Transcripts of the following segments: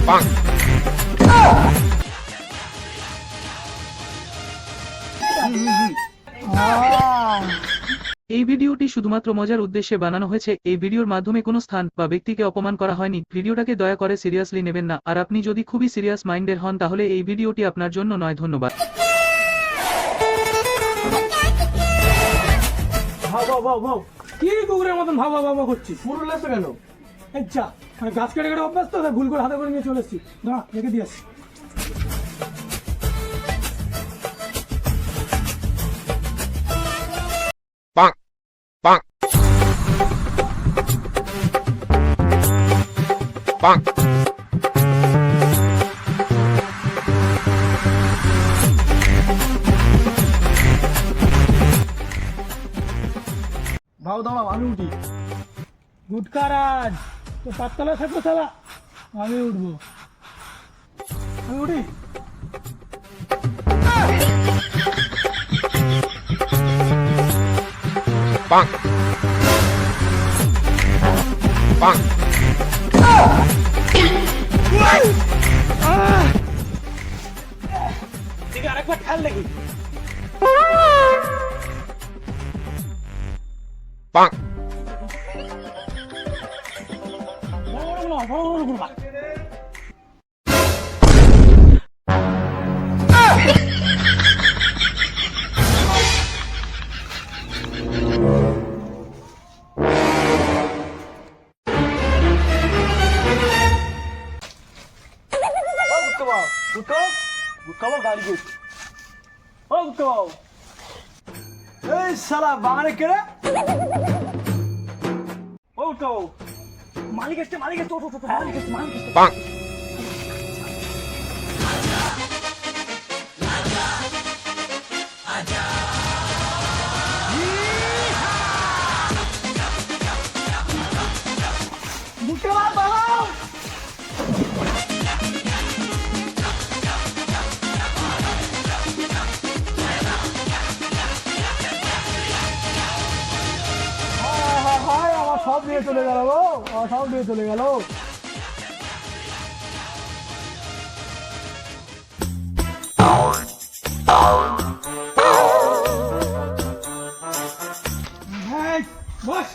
এই ভিডিওটি শুধুমাত্র মজার উদ্দেশ্যে বানানো হয়েছে। এই ভিডিওর মাধ্যমে কোনো স্থান বা ব্যক্তিকে অপমান করা হয়নি। ভিডিওটাকে দয়া করে সিরিয়াসলি নেবেন না। আর আপনি যদি খুবই সিরিয়াস মাইন্ডের হন তাহলে এই ভিডিওটি আপনার জন্য নয়। ধন্যবাদ। কি কুকুরের মতন ভাবা ভাবা করছিস? পুরো লেসে কেন? এই যা, মানে গাছ কেটে কেটে অভ্যাস তো, ভুল করে হাতে করে নিয়ে চলে এসছি। দাঁড়া, রেখে দিয়ে আসছি। ভাও দাঁড়াও, আমি উঠি। গুটকারাজ তো পাততলা থাকবো সালা, আমি উঠবো। আমি উঠি। ঠিক আরেকবার খেয়াল দেখি। এই শালা বাগানে কেড়ে ও তো মালিক এসছে, মালিক এসছে, মালিক এসছে, মালিক এসছে। আমার সব নিয়ে চলে গেল গো, আমার সব নিয়ে চলে গেল। বস,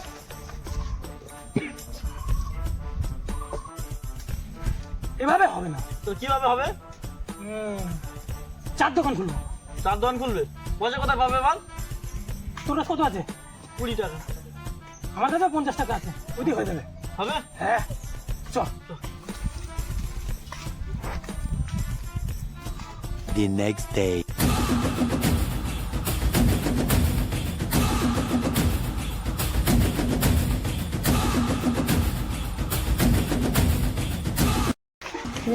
এভাবে হবে না তো। কিভাবে হবে? চার দোকান খুলবো। চার দোকান খুলবে? পয়সা কোথায় পাবে বল? তোর কত আছে? 20 টাকা। আমার কাছে 50 টাকা আছে, ওইটি হয়ে যাবে। হবে? হ্যাঁ, চল। The next day.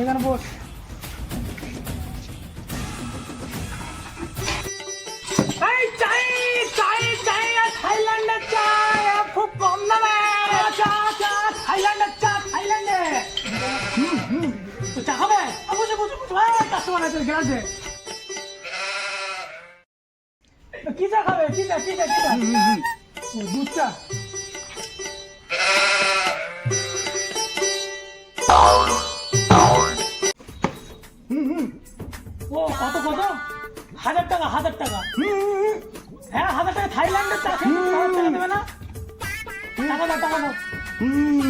এখানে বস। এই চাই চাই চাই, থাইল্যান্ডের চাই খুব কম দামে। চা চা, থাইল্যান্ডের চা, থাইল্যান্ডে। তো চা খাবে? বসে বসে বসে, কাস্টমার আছে, গ্লাসে। কি চা খাবে? কি চা, কি চা, কি চা? দুধ চা। ও কত কত? 1000 টাকা, 1000 টাকা। হ্যাঁ 1000 টাকা। থাইল্যান্ডের চা খেতে 1000 টাকা দেবে না? টাকা দাও, টাকা দাও।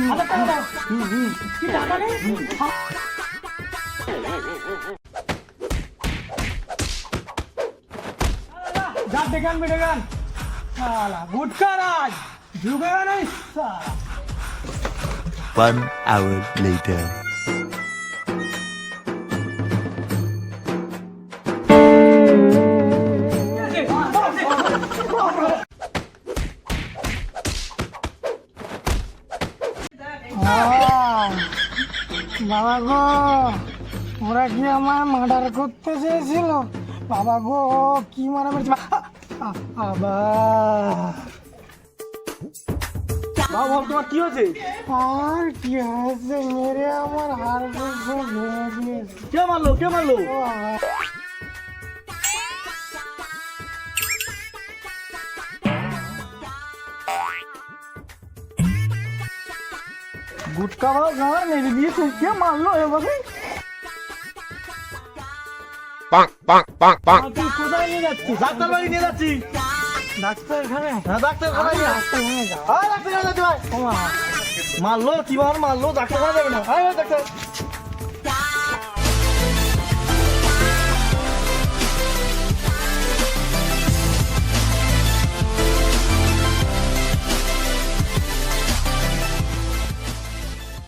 1000 টাকা দাও। কি টাকা নেই? যা ডেকে আনবি, ডেকে আন। শালা গুটকারাজ ঢুকে গেল শালা। 1 hour later. বাবা গো, ওরা কি আমার মার্ডার করতে চেয়েছিল? বাবা গো, কি মারা মেরেছে বাবা। তোমার কি হয়েছে? আর কি হয়েছে, মেরে আমার হাড় ভেঙে দিয়েছে। কে মারলো, কে মারলো? গুটকা ভালো গাঁড়া মেরে দিয়েছে, কে মারলো এভাবে? তুই কোথায় নিয়ে যাচ্ছিস? ডাক্তার বাড়ি নিয়ে যাচ্ছি। ডাক্তারখানে? হ্যাঁ ডাক্তারখানায় নিয়ে যাচ্ছি। ডাক্তারখানে যাও। ডাক্তারখানায় যাচ্ছি ভাই। ও মা, মারলো, কিভাবে মারলো, ডাক্তারখানা যাবে না। ডাক্তার